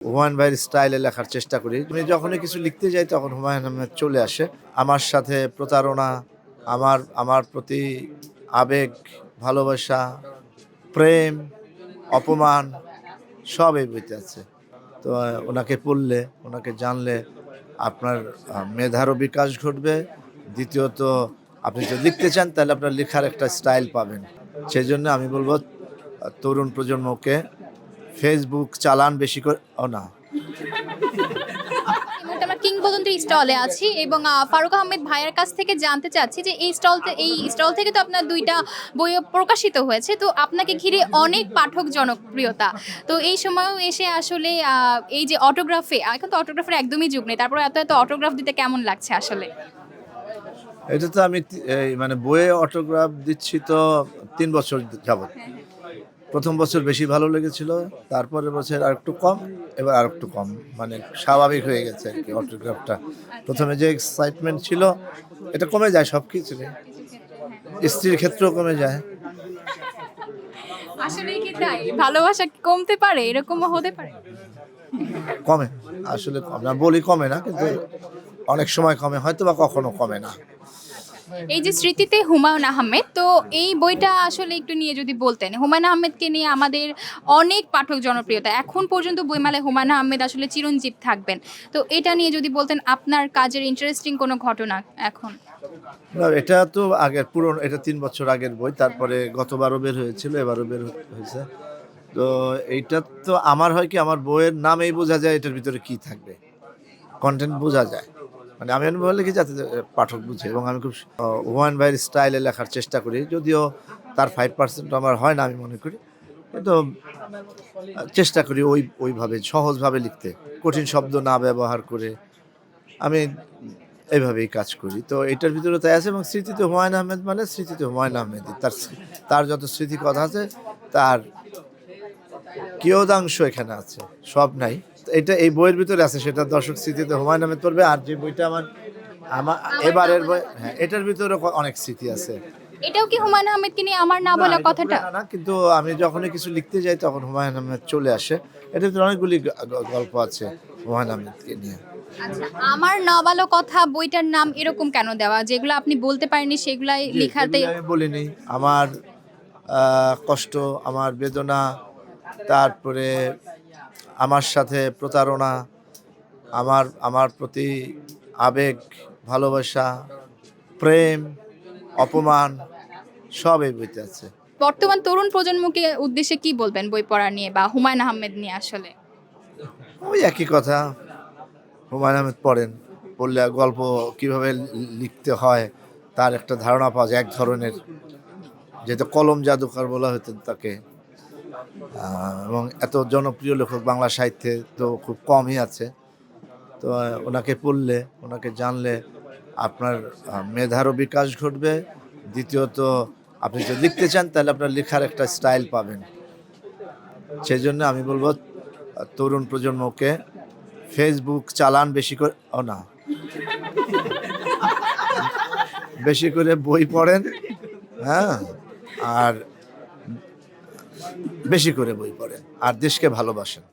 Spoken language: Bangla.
হুমায়ুন ভাইয়ের স্টাইলে লেখার চেষ্টা করি। আমি যখনই কিছু লিখতে যাই তখন হুমায়ুন আহমেদ চলে আসে। আমার সাথে প্রতারণা, আমার প্রতি আবেগ, ভালোবাসা, প্রেম, অপমান সব এই বইতে আছে। তো ওনাকে পড়লে, ওনাকে জানলে আপনার মেধারও বিকাশ ঘটবে। দ্বিতীয়ত আপনি যদি লিখতে চান তাহলে আপনার লেখার একটা স্টাইল পাবেন। সেজন্য আমি বলব তরুণ প্রজন্মকে ফেসবুক চালান বেশি করে না। এই মুহূর্তে আমরা কিংবদন্তির স্টলে আছি এবং ফারুক আহমেদ ভাইয়ের কাছ থেকে জানতে চাচ্ছি যে এই স্টল থেকে তো আপনার ২ টা বইও প্রকাশিত হয়েছে। তো আপনাকে ঘিরে অনেক পাঠক জনপ্রিয়তা। তো এই সময়েও এসে আসলে এই যে অটোগ্রাফে এখন তো অটোগ্রাফের একদমই যুগ নেই। তারপরে এত অটোগ্রাফ দিতে কেমন লাগছে আসলে? এটা তো আমি এই মানে বইয়ে অটোগ্রাফ দিচ্ছি তো ৩ বছর যাবত। হ্যাঁ, হ্যাঁ। ১ম বছর বেশি ভালো লেগেছিল, তারপরের বছর আরেকটু কম, এবার আরেকটু কম। মানে স্বাভাবিক হয়ে গেছে আরকি অটোগ্রাফটা। আচ্ছা। ১ম এ যে এক্সাইটমেন্ট ছিল এটা কমে যায় সবকিছুরই। কিছু ক্ষেত্রে হ্যাঁ। স্ত্রীর ক্ষেত্রেও কমে যায়। আসলেই কি তাই? ভালোবাসা কি কমতে পারে? এরকমও হতে পারে? কমে, আসলে কমে না, বলি কমে না কিন্তু অনেক সময় কমে, হয়তোবা কখনো কমে না। এই যে স্মৃতিতে হুমায়ূন আহমেদ, তো এই বইটা আসলে একটু নিয়ে যদি বলতেন। হুমায়ূন আহমেদকে নিয়ে আমাদের অনেক পাঠক জনপ্রিয়তা। এখন পর্যন্ত বইমেলায় হুমায়ূন আহমেদ আসলে চিরঞ্জীব থাকবেন। তো এটা নিয়ে যদি বলতেন আপনার কাজের ইন্টারেস্টিং কোনো ঘটনা এখন? না, এটা তো আগের পুরনো, এটা ৩ বছর আগের বই। তারপরে গতবারও বের হয়েছিল, এবারও বের হয়েছে। তো এইটা তো আমার হয় কি, আমার বইয়ের নামেই বোঝা যায় এটার ভিতরে কি থাকবে। কনটেন্ট বোঝা যায়। মানে আমি এমনভাবে লিখি যাতে পাঠক বুঝে, এবং আমি খুব হুমায়ুন ভাইয়ের স্টাইলে লেখার চেষ্টা করি। যদিও তার 5% আমার হয় না আমি মনে করি। কিন্তু চেষ্টা করি ওইভাবে সহজভাবে লিখতে। কঠিন শব্দ না ব্যবহার করে আমি এইভাবেই কাজ করি। তো এটার ভিতরে তাই আছে, এবং স্মৃতিতে হুমায়ূন আহমেদ মানে স্মৃতিতে হুমায়ূন আহমেদই। তার যত স্মৃতিকথা আছে তার কিয়দাংশ এখানে আছে, সব নাই। এটা এই বইয়ের ভিতরে আছে, সেটা দর্শক স্মৃতিতে হুমায়ূন আহমেদ পড়বে। আর যে বইটা আমার আমার না এবারের বলা বই, কথা। হ্যাঁ, এটার ভিতরে অনেক স্মৃতি আছে। এটাও কি হুমায়ূন আহমেদকে নিয়ে আমার না না, বলা এটা কথাটা? পুরাটা না, কিন্তু আমি যখনই কিছু লিখতে যাই তখন হুমায়ূন আহমেদ চলে আসে। এটার ভিতরে অনেকগুলি গল্প আছে হুমায়ূন আহমেদকে নিয়ে। আচ্ছা, আমার না বলা কথা বইটার নাম এরকম কেন দেওয়া? যেগুলো আপনি বলতে পারেননি সেগুলাই জি, লিখাতে সেগুলি আমি বলিনি। আমার কষ্ট, আমার বেদনা, তারপরে আমার সাথে প্রতারণা, আমার প্রতি আবেগ, ভালোবাসা, প্রেম, অপমান সব এই বইতে আছে। বর্তমান তরুণ প্রজন্মকে উদ্দেশ্যে কি বলবেন বই পড়া নিয়ে বা হুমায়ূন আহমেদ নিয়ে আসলে? ওই একই কথা। হুমায়ূন আহমেদ পড়েন। পড়লে গল্প কিভাবে লিখতে হয় তার একটা ধারণা পাওয়া যায়। এক ধরনের, যেহেতু কলম জাদুকর বলা হতো তাকে। এবং এত জনপ্রিয় লেখক বাংলা সাহিত্যে তো খুব কমই আছে। তো ওনাকে পড়লে, ওনাকে জানলে আপনার মেধারও বিকাশ ঘটবে। দ্বিতীয়ত আপনি যদি লিখতে চান তাহলে আপনার লেখার একটা স্টাইল পাবেন। সেজন্য আমি বলব তরুণ প্রজন্মকে ফেসবুক চালান বেশি করে না। বেশি করে বই পড়েন, হ্যাঁ? আর বেশি করে বই পড়েন। আর দেশকে ভালোবাসেন।